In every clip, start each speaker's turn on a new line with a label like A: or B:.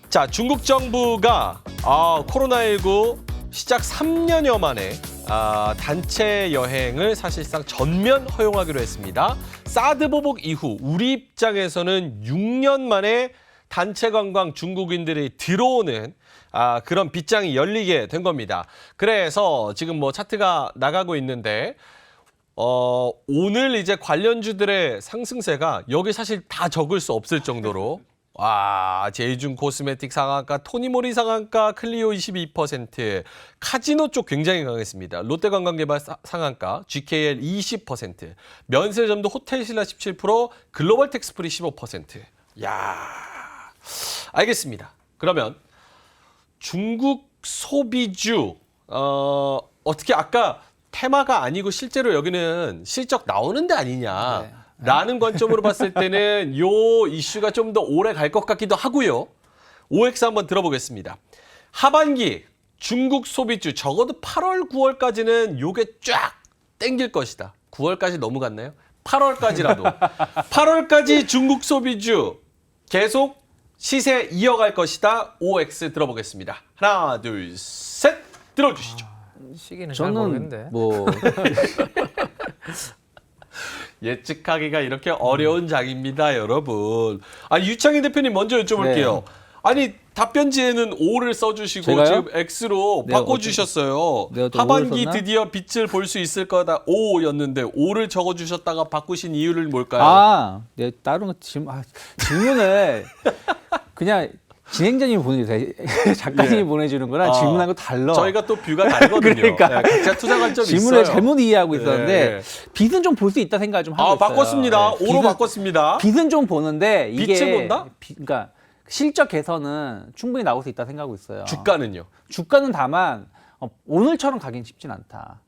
A: 자, 중국 정부가 코로나19 시작 3년여 만에 단체 여행을 사실상 전면 허용하기로 했습니다. 사드 보복 이후 우리 입장에서는 6년 만에 단체 관광 중국인들이 들어오는 그런 빗장이 열리게 된 겁니다. 그래서 지금 뭐 차트가 나가고 있는데 오늘 이제 관련주들의 상승세가 여기 사실 다 적을 수 없을 정도로 제이준 코스메틱 상한가, 토니모리 상한가, 클리오 22%, 카지노 쪽 굉장히 강했습니다. 롯데관광개발 상한가, GKL 20%, 면세점도 호텔신라 17%, 글로벌 텍스프리 15%. 알겠습니다. 그러면 중국 소비주 어떻게 아까 테마가 아니고 실제로 여기는 실적 나오는 데 아니냐.
B: 네.
A: 라는 관점으로 봤을 때는 요 이슈가 좀 더 오래 갈 것 같기도 하고요. OX 한번 들어보겠습니다. 하반기 중국 소비주 적어도 8월, 9월까지는 요게 쫙 땡길 것이다. 9월까지 너무 갔나요? 8월까지라도. 8월까지 중국 소비주 계속 시세 이어갈 것이다. OX 들어보겠습니다. 하나, 둘, 셋 들어주시죠.
B: 시기는 잘 모르겠는데.
A: 예측하기가 이렇게 어려운 장입니다, 여러분. 유창희 대표님 먼저 여쭤볼게요.
C: 네.
A: 아니 답변지에는 O를 써주시고
C: 제가요?
A: 지금 X로
C: 네,
A: 바꿔주셨어요.
C: 내가 또
A: 하반기
C: O를 썼나?
A: 드디어 빛을 볼 수 있을 거다 O였는데 O를 적어주셨다가 바꾸신 이유를 뭘까요?
C: 네, 다른 질문을 그냥 진행자님이 보내주세요. 작가님이 보내주는 거랑 질문하고 달라.
A: 저희가 또 뷰가 다르거든요.
C: 그러니까.
A: 네, 각자 투자 관점이
C: 질문을
A: 있어요.
C: 잘못 이해하고 있었는데
A: 네.
C: 빛은 좀 볼 수 있다 생각을 좀 하고 있어요.
A: 바꿨습니다.
C: 네,
A: O로 바꿨습니다.
C: 빛은 좀 보는데 이게
A: 빛을 본다?
C: 그러니까 실적 개선은 충분히 나올 수 있다 생각하고 있어요.
A: 주가는요?
C: 주가는 다만 오늘처럼 가긴 쉽진 않다.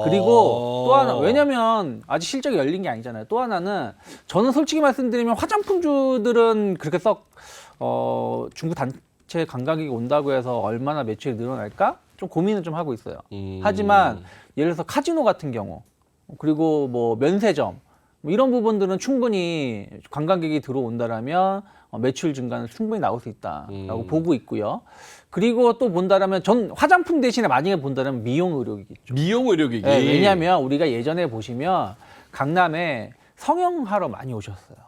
C: 그리고 또 하나, 왜냐면 아직 실적이 열린 게 아니잖아요. 또 하나는 저는 솔직히 말씀드리면 화장품주들은 그렇게 썩 중국 단체 관광객이 온다고 해서 얼마나 매출이 늘어날까? 좀 고민을 좀 하고 있어요. 하지만 예를 들어서 카지노 같은 경우, 그리고 뭐 면세점, 뭐 이런 부분들은 충분히 관광객이 들어온다라면 매출 증가는 충분히 나올 수 있다라고 보고 있고요. 그리고 또 본다라면 전 화장품 대신에 만약에 본다면 미용 의료기겠죠.
A: 미용 의료기기.
C: 네, 왜냐하면 우리가 예전에 보시면 강남에 성형하러 많이 오셨어요.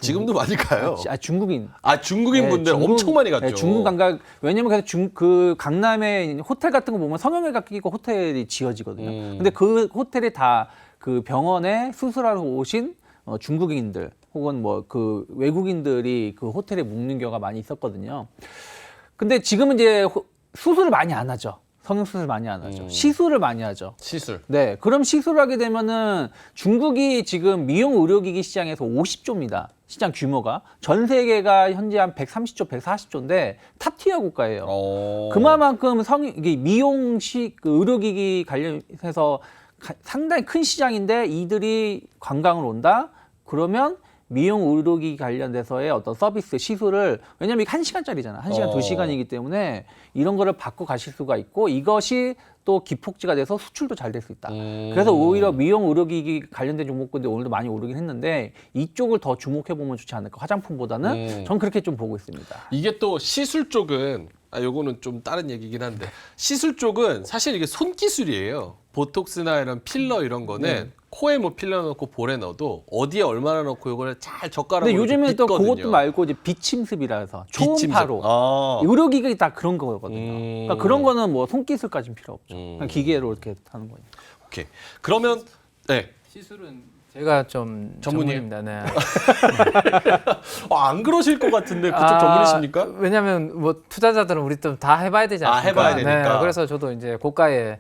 A: 지금도 많이 가요.
C: 중국인.
A: 중국인
C: 네,
A: 분들 엄청 많이 갔죠.
C: 네, 중국 관광. 왜냐면 그래서 그 강남에 호텔 같은 거 보면 성형외과 끼고 호텔이 지어지거든요. 근데 그 호텔이 다 그 병원에 수술하러 오신 중국인들 혹은 뭐 그 외국인들이 그 호텔에 묵는 경우가 많이 있었거든요. 근데 지금은 이제 수술을 많이 안 하죠. 성형수술 많이 안 하죠. 시술을 많이 하죠.
A: 시술.
C: 네, 그럼 시술을 하게 되면은 중국이 지금 미용 의료기기 시장에서 50조입니다. 시장 규모가. 전 세계가 현재 한 130조, 140조인데 탑티어 국가예요. 그만큼 이게 미용식 의료기기 관련해서 상당히 큰 시장인데 이들이 관광을 온다? 그러면 미용 의료기기 관련돼서의 어떤 서비스, 시술을, 왜냐면 이게 1시간짜리잖아. 1시간, 2시간이기 때문에 이런 거를 받고 가실 수가 있고 이것이 또 기폭제가 돼서 수출도 잘 될 수 있다. 그래서 오히려 미용 의료기기 관련된 종목군들 오늘도 많이 오르긴 했는데 이쪽을 더 주목해보면 좋지 않을까. 화장품보다는 전 그렇게 좀 보고 있습니다.
A: 이게 또 시술 쪽은 요거는 좀 다른 얘기긴 한데 시술 쪽은 사실 이게 손기술이에요. 보톡스나 이런 필러 이런 거는 코에 뭐 필러 넣고 볼에 넣어도 어디에 얼마나 넣고 이걸 잘 젓가락으로
C: 근데 요즘에 또
A: 빚거든요.
C: 그것도 말고 이제 비침습이라 해서
A: 비침습.
C: 초음파로 의료기기 다 그런 거거든요. 그러니까 그런 거는 뭐 손기술까지는 필요 없죠. 그냥 기계로 이렇게 하는 거니까.
A: 오케이. 그러면 네.
B: 시술은 제가 좀
A: 전문이에요?
B: 전문입니다. 네.
A: 안 그러실 것 같은데 그쪽
B: 아,
A: 전문이십니까?
B: 왜냐면 뭐 투자자들은 우리 또 다 해봐야 되지 않습니까?
A: 해봐야 되니까.
B: 네, 그래서 저도 이제 고가의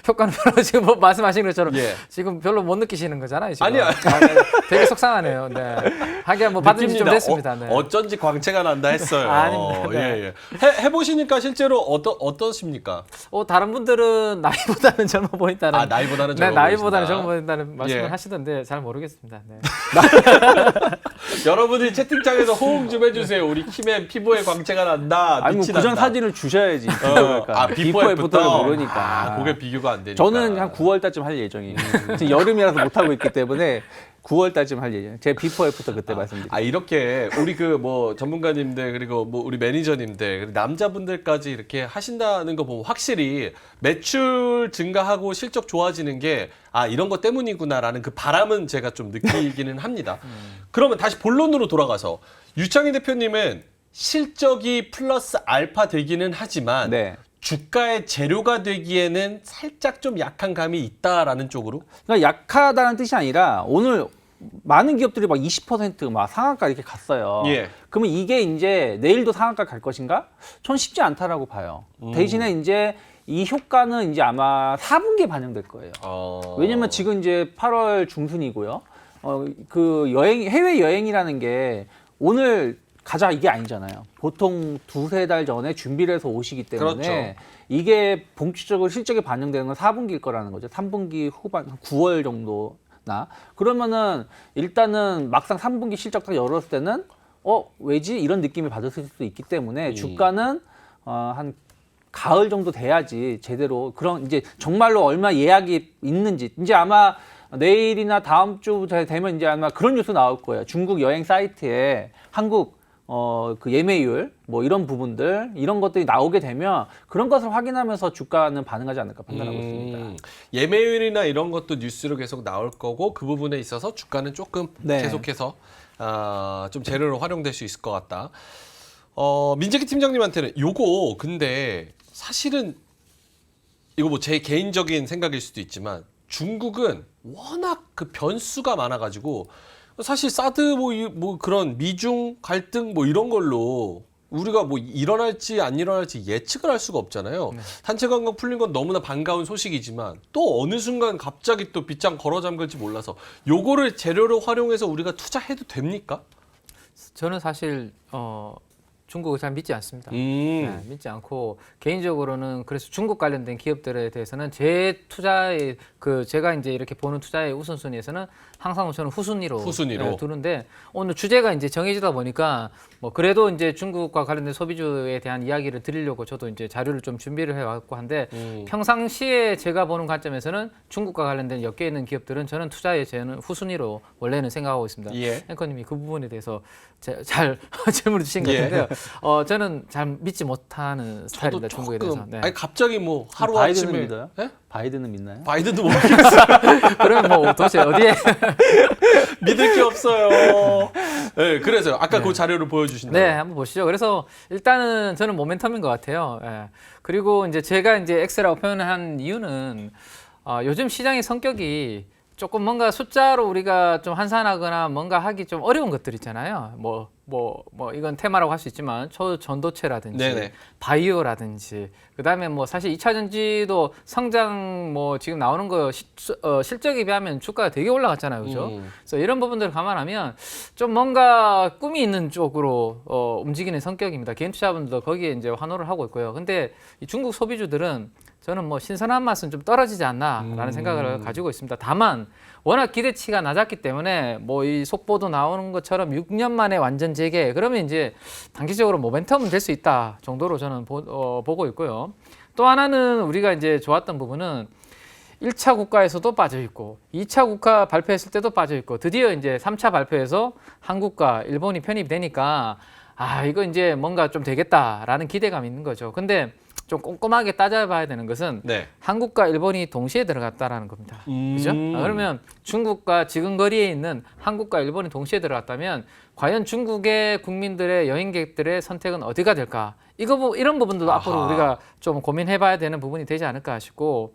B: 효과는 별로 지금 뭐 말씀하신 것처럼
A: 예.
B: 지금 별로 못 느끼시는 거잖아요. 지금.
A: 아니요.
B: 네, 되게 속상하네요. 네. 하긴 뭐 받은 지 좀
A: 느낍니다.
B: 됐습니다. 네.
A: 어쩐지 광채가 난다 했어요.
B: 아닙니다. 네.
A: 예. 해보시니까 실제로 어떠십니까?
B: 다른 분들은 나이보다는 젊어 보인다는.
A: 나이보다는
B: 네,
A: 젊어
B: 나이보다는
A: 보이신다.
B: 젊어 보인다는 말씀을
A: 예.
B: 하시던데 잘 모르겠습니다. 네.
A: 여러분들이 채팅창에서 호응 좀 해주세요. 우리 키맨 피부에 광채가 난다.
C: 아니 뭐
A: 빛이
C: 그전
A: 난다.
C: 사진을 주셔야지. 그러니까.
A: 비포
C: 비포
A: 애프터
C: 애프터를 모르니까.
A: 그게 비교가 안 되니까.
C: 저는 한 9월 달쯤 할 예정이에요. 지금 여름이라서 못 하고 있기 때문에 9월 달쯤 할 예정. 제 비포 애프터 그때 말씀드릴게요.
A: 이렇게 우리 그 뭐 전문가님들 그리고 뭐 우리 매니저님들 그리고 남자분들까지 이렇게 하신다는 거 보면 확실히 매출 증가하고 실적 좋아지는 게 이런 거 때문이구나라는 그 바람은 제가 좀 느끼기는 합니다. 그러면 다시 본론으로 돌아가서 유창희 대표님은 실적이 플러스 알파 되기는 하지만
C: 네.
A: 주가의 재료가 되기에는 살짝 좀 약한 감이 있다라는 쪽으로.
C: 그러니까 약하다는 뜻이 아니라 오늘 많은 기업들이 막 20% 상한가 이렇게 갔어요.
A: 예.
C: 그러면 이게 이제 내일도 상한가 갈 것인가? 전 쉽지 않다라고 봐요. 대신에 이제 이 효과는 이제 아마 4분기에 반영될 거예요. 왜냐면 지금 이제 8월 중순이고요. 그 해외 여행이라는 게 오늘 가자 이게 아니잖아요. 보통 2-3달 전에 준비를 해서 오시기 때문에
A: 그렇죠.
C: 이게 본격적으로 실적에 반영되는 건 4분기일 거라는 거죠. 3분기 후반 9월 정도나 그러면은 일단은 막상 3분기 실적 딱 열었을 때는 왜지 이런 느낌을 받았을 수도 있기 때문에 주가는 한 가을 정도 돼야지 제대로 그런 이제 정말로 얼마 예약이 있는지 이제 아마 내일이나 다음 주 되면 이제 아마 그런 뉴스 나올 거예요. 중국 여행 사이트에 한국 그 예매율 뭐 이런 부분들 이런 것들이 나오게 되면 그런 것을 확인하면서 주가는 반응하지 않을까 판단하고 있습니다.
A: 예매율이나 이런 것도 뉴스로 계속 나올 거고 그 부분에 있어서 주가는 조금
C: 네.
A: 계속해서 좀 재료로 활용될 수 있을 것 같다. 민재기 팀장님한테는 요거 근데 사실은 이거 뭐 제 개인적인 생각일 수도 있지만 중국은 워낙 그 변수가 많아가지고 사실 사드 뭐 그런 미중 갈등 뭐 이런 걸로 우리가 뭐 일어날지 안 일어날지 예측을 할 수가 없잖아요. 단체 관광 풀린 건 너무나 반가운 소식이지만 또 어느 순간 갑자기 또 빗장 걸어 잠글지 몰라서 요거를 재료로 활용해서 우리가 투자해도 됩니까?
B: 저는 사실 중국을 잘 믿지 않습니다. 네, 믿지 않고 개인적으로는 그래서 중국 관련된 기업들에 대해서는 제 투자의 제가 이제 이렇게 보는 투자의 우선순위에서는 항상 저는 후순위로 네, 두는데 오늘 주제가 이제 정해지다 보니까 뭐 그래도 이제 중국과 관련된 소비주에 대한 이야기를 드리려고 저도 이제 자료를 좀 준비를 해왔고 한데 평상시에 제가 보는 관점에서는 중국과 관련된 엮여 있는 기업들은 저는 투자의 저는 후순위로 원래는 생각하고 있습니다.
A: 예.
B: 앵커님이 그 부분에 대해서 잘 질문을 주신 것 같은데요. 저는 잘 믿지 못하는 스타일입니다. 중국에 대해서. 네.
A: 아니 갑자기 뭐 하루
C: 바이든은
A: 아침에
C: 믿어요?
A: 네?
C: 바이든은 믿나요?
A: 바이든도 모르겠어요.
B: 그러면 뭐 도대체 어디에
A: 믿을 게 없어요. 네, 그래서 아까 그 자료를 보여주신다.
B: 네, 한번 보시죠. 그래서 일단은 저는 모멘텀인 것 같아요. 예. 그리고 이제 제가 이제 X라고 표현한 이유는 요즘 시장의 성격이 조금 뭔가 숫자로 우리가 좀 환산하거나 뭔가 하기 좀 어려운 것들 있잖아요. 뭐 이건 테마라고 할 수 있지만 초전도체라든지
A: 네네.
B: 바이오라든지 그다음에 뭐 사실 2차 전지도 성장 뭐 지금 나오는 거 실적에 비하면 주가가 되게 올라갔잖아요. 그죠? 그래서 이런 부분들을 감안하면 좀 뭔가 꿈이 있는 쪽으로 움직이는 성격입니다. 개인 투자분들도 거기에 이제 환호를 하고 있고요. 근데 이 중국 소비주들은 저는 뭐 신선한 맛은 좀 떨어지지 않나라는 생각을 가지고 있습니다. 다만 워낙 기대치가 낮았기 때문에 뭐 이 속보도 나오는 것처럼 6년 만에 완전 재개 그러면 이제 단기적으로 모멘텀은 될 수 있다 정도로 저는 보고 있고요. 또 하나는 우리가 이제 좋았던 부분은 1차 국가에서도 빠져 있고 2차 국가 발표했을 때도 빠져 있고 드디어 이제 3차 발표에서 한국과 일본이 편입이 되니까 이거 이제 뭔가 좀 되겠다라는 기대감이 있는 거죠. 근데 좀 꼼꼼하게 따져봐야 되는 것은
A: 네.
B: 한국과 일본이 동시에 들어갔다라는 겁니다. 그죠? 그러면 중국과 지근거리에 있는 한국과 일본이 동시에 들어갔다면 과연 중국의 국민들의 여행객들의 선택은 어디가 될까? 이런 부분들도 앞으로 우리가 좀 고민해봐야 되는 부분이 되지 않을까 싶고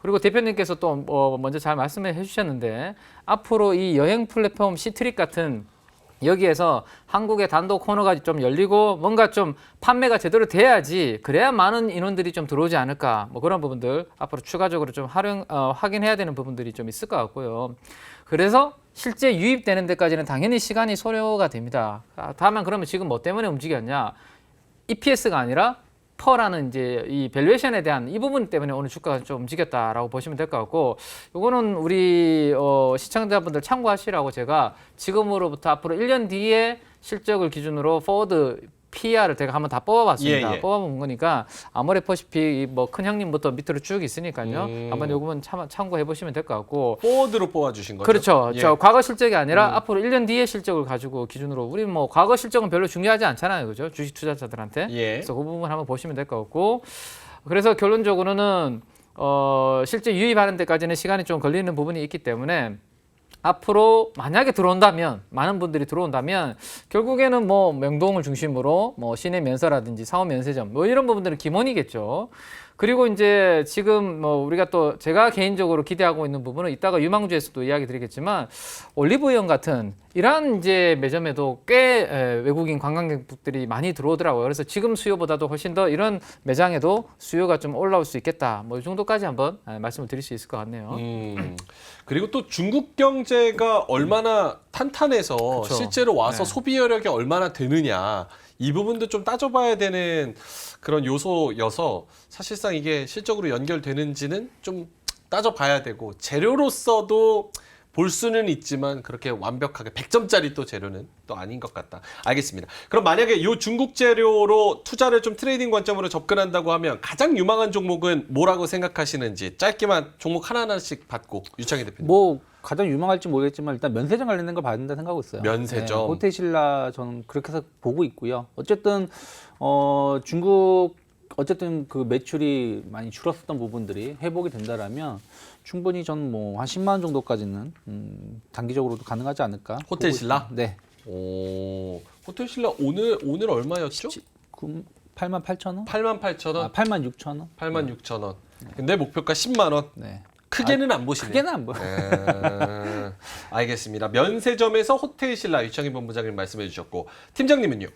B: 그리고 대표님께서 또 먼저 잘 말씀해 주셨는데 앞으로 이 여행 플랫폼 시트릭 같은 여기에서 한국의 단독 코너가 좀 열리고 뭔가 좀 판매가 제대로 돼야지 그래야 많은 인원들이 좀 들어오지 않을까 뭐 그런 부분들 앞으로 추가적으로 좀 확인해야 되는 부분들이 좀 있을 것 같고요. 그래서 실제 유입되는 데까지는 당연히 시간이 소요가 됩니다. 다만 그러면 지금 뭐 때문에 움직였냐? EPS가 아니라 퍼라는 이제 이 밸류에이션에 대한 이 부분 때문에 오늘 주가가 좀 움직였다라고 보시면 될 것 같고 이거는 우리 시청자분들 참고하시라고 제가 지금으로부터 앞으로 1년 뒤에 실적을 기준으로 포워드 PR을 제가 한번 다 뽑아봤습니다.
A: 예, 예.
B: 뽑아본 거니까 아모레퍼시픽 뭐 큰 형님부터 밑으로 쭉 있으니까요. 한번 요 부분 참고해 보시면 될 것 같고.
A: 포워드로 뽑아주신 거죠?
B: 그렇죠.
A: 예.
B: 저 과거 실적이 아니라 앞으로 1년 뒤의 실적을 가지고 기준으로 우리 뭐 과거 실적은 별로 중요하지 않잖아요. 그죠? 주식 투자자들한테.
A: 예.
B: 그래서 그 부분 한번 보시면 될 것 같고. 그래서 결론적으로는 실제 유입하는 데까지는 시간이 좀 걸리는 부분이 있기 때문에 앞으로 만약에 들어온다면 많은 분들이 들어온다면 결국에는 뭐 명동을 중심으로 뭐 시내 면세라든지 상호 면세점 뭐 이런 부분들은 기본이겠죠. 그리고 이제 지금 뭐 우리가 또 제가 개인적으로 기대하고 있는 부분은 이따가 유망주에서도 이야기 드리겠지만 올리브영 같은 이러한 이제 매점에도 꽤 외국인 관광객들이 많이 들어오더라고요. 그래서 지금 수요보다도 훨씬 더 이런 매장에도 수요가 좀 올라올 수 있겠다. 뭐 이 정도까지 한번 말씀을 드릴 수 있을 것 같네요.
A: 그리고 또 중국 경제가 얼마나 탄탄해서
B: 그쵸.
A: 실제로 와서
B: 네.
A: 소비 여력이 얼마나 되느냐 이 부분도 좀 따져봐야 되는 그런 요소여서 사실상 이게 실적으로 연결되는지는 좀 따져봐야 되고 재료로서도 볼 수는 있지만 그렇게 완벽하게 100점짜리 또 재료는 또 아닌 것 같다. 알겠습니다. 그럼 만약에 이 중국 재료로 투자를 좀 트레이딩 관점으로 접근한다고 하면 가장 유망한 종목은 뭐라고 생각하시는지 짧게만 종목 하나하나씩 받고 유창희 대표님.
C: 뭐 가장 유망할지 모르겠지만 일단 면세점 관련된 걸 봐야 된다 생각하고 있어요.
A: 면세점.
C: 네, 호텔신라 저는 그렇게 해서 보고 있고요. 어쨌든 중국 어쨌든 그 매출이 많이 줄었었던 부분들이 회복이 된다라면 충분히 전 뭐 한 10만 원 정도까지는 단기적으로도 가능하지 않을까.
A: 호텔신라?
C: 네.
A: 오, 호텔신라 오늘 얼마였죠?
C: 8만 8천 원?
A: 88,000원,
C: 아, 8만 6천 원?
A: 86,000원. 근데 목표가 10만 원.
C: 네.
A: 크게는 안 보시네요.
C: 크게는 안 보여.
A: 알겠습니다. 면세점에서 호텔신라 유창희 본부장님 말씀해 주셨고 팀장님은요?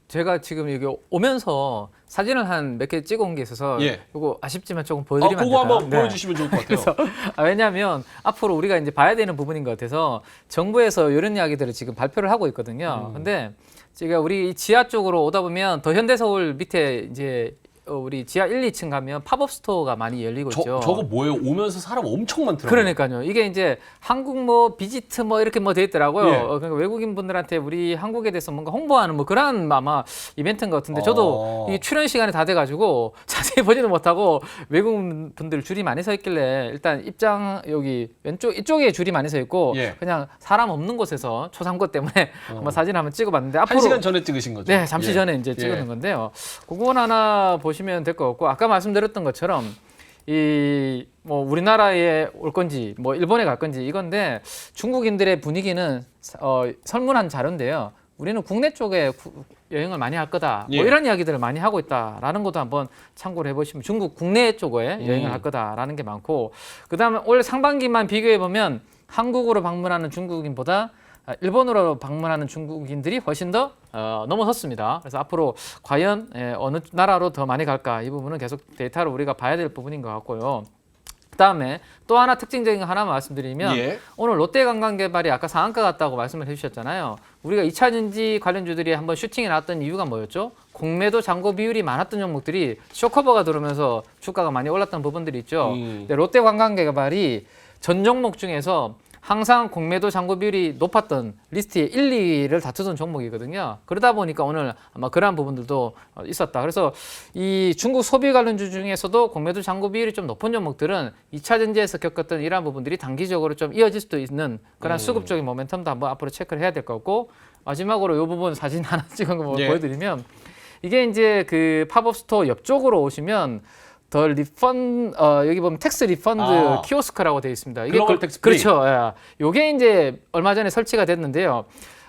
B: 제가 지금 여기 오면서 사진을 한 몇 개 찍어온 게 있어서
A: 예.
B: 이거 아쉽지만 조금 보여드리면 안
A: 그거
B: 될까요?
A: 한번 보여주시면 좋을 것 같아요.
B: 그래서 왜냐하면 앞으로 우리가 이제 봐야 되는 부분인 것 같아서 정부에서 이런 이야기들을 지금 발표를 하고 있거든요. 근데 제가 우리 이 지하 쪽으로 오다 보면 더 현대서울 밑에 이제 우리 지하 1, 2층 가면 팝업 스토어가 많이 열리고 있죠.
A: 저거 뭐예요? 오면서 사람 엄청 많더라고요.
B: 그러니까요. 이게 이제 한국 뭐 비지트 뭐 이렇게 뭐 돼 있더라고요.
A: 예.
B: 그러니까 외국인 분들한테 우리 한국에 대해서 뭔가 홍보하는 뭐 그런 아마 이벤트인 것 같은데 저도 이 출연 시간이 다 돼가지고 자세히 보지도 못하고 외국인 분들 줄이 많이 서 있길래 일단 입장 여기 왼쪽 이쪽에 줄이 많이 서 있고
A: 예.
B: 그냥 사람 없는 곳에서 초상권 때문에 한번 사진 한번 찍어봤는데 앞으로
A: 1시간 전에 찍으신 거죠?
B: 네, 잠시
A: 예.
B: 전에 이제 찍은 건데요. 그건 하나 보시면 될 것 같고 아까 말씀드렸던 것처럼 이 뭐 우리나라에 올 건지 뭐 일본에 갈 건지 이건데 중국인들의 분위기는 설문한 자료인데요. 우리는 국내 쪽에 여행을 많이 할 거다.
A: 예.
B: 뭐 이런 이야기들을 많이 하고 있다라는 것도 한번 참고를 해보시면 중국 국내 쪽에 여행을 할 거다라는 게 많고 그다음에 올 상반기만 비교해 보면 한국으로 방문하는 중국인보다 일본으로 방문하는 중국인들이 훨씬 더 넘어섰습니다. 그래서 앞으로 과연 어느 나라로 더 많이 갈까 이 부분은 계속 데이터로 우리가 봐야 될 부분인 것 같고요. 그다음에 또 하나 특징적인 거 하나 말씀드리면
A: 예.
B: 오늘 롯데관광개발이 아까 상한가 같다고 말씀을 해주셨잖아요. 우리가 2차전지 관련주들이 한번 슈팅이 나왔던 이유가 뭐였죠? 공매도 잔고 비율이 많았던 종목들이 쇼커버가 들어오면서 주가가 많이 올랐던 부분들이 있죠. 근데 롯데관광개발이 전 종목 중에서 항상 공매도 잔고 비율이 높았던 리스트의 1, 2위를 다투던 종목이거든요. 그러다 보니까 오늘 아마 그러한 부분들도 있었다. 그래서 이 중국 소비 관련주 중에서도 공매도 잔고 비율이 좀 높은 종목들은 2차 전지에서 겪었던 이러한 부분들이 단기적으로 좀 이어질 수도 있는 그런 수급적인 모멘텀도 한번 앞으로 체크를 해야 될 것 같고 마지막으로 이 부분 사진 하나 찍은 거
A: 예.
B: 보여드리면 이게 이제 그 팝업 스토어 옆쪽으로 오시면 더 리펀드 여기 보면 텍스 리펀드 키오스크라고 되어 있습니다. 이게
A: 글로벌 텍스 프리.
B: 그렇죠. 예. 요게 이제 얼마 전에 설치가 됐는데요.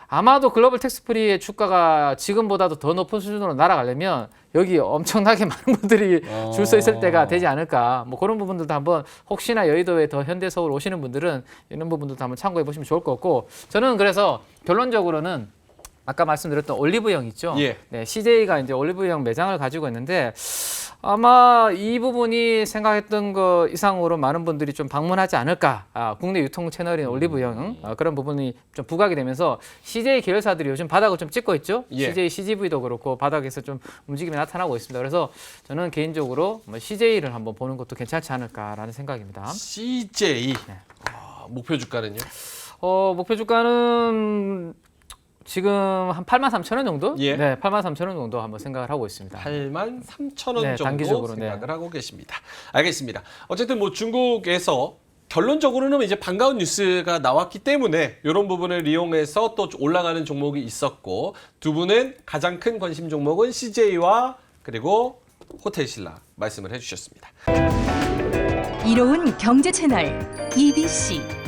B: 아마도 글로벌 텍스 프리의 주가가 지금보다도 더 높은 수준으로 날아가려면 여기 엄청나게 많은 분들이 줄 서 있을 때가 되지 않을까. 뭐 그런 부분들도 한번 혹시나 여의도에 더 현대서울 오시는 분들은 이런 부분들도 한번 참고해 보시면 좋을 것 같고 저는 그래서 결론적으로는 아까 말씀드렸던 올리브영 있죠.
A: 예.
B: 네, CJ가 이제 올리브영 매장을 가지고 있는데 아마 이 부분이 생각했던 것 이상으로 많은 분들이 좀 방문하지 않을까. 국내 유통 채널인 올리브영 그런 부분이 좀 부각이 되면서 CJ 계열사들이 요즘 바닥을 좀 찍고 있죠.
A: 예.
B: CJ CGV도 그렇고 바닥에서 좀 움직임이 나타나고 있습니다. 그래서 저는 개인적으로 CJ를 한번 보는 것도 괜찮지 않을까라는 생각입니다.
A: CJ 목표 주가는요?
B: 목표 주가는 지금 한 83,000원 정도?
A: 예.
B: 네, 83,000원 정도 한번 생각을 하고 있습니다.
A: 83,000원
B: 네,
A: 정도
B: 단기적으로,
A: 생각을 하고 계십니다. 알겠습니다. 어쨌든 뭐 중국에서 결론적으로는 이제 반가운 뉴스가 나왔기 때문에 이런 부분을 이용해서 또 올라가는 종목이 있었고 두 분은 가장 큰 관심 종목은 CJ와 그리고 호텔신라 말씀을 해주셨습니다.
D: 이로운 경제 채널 EBC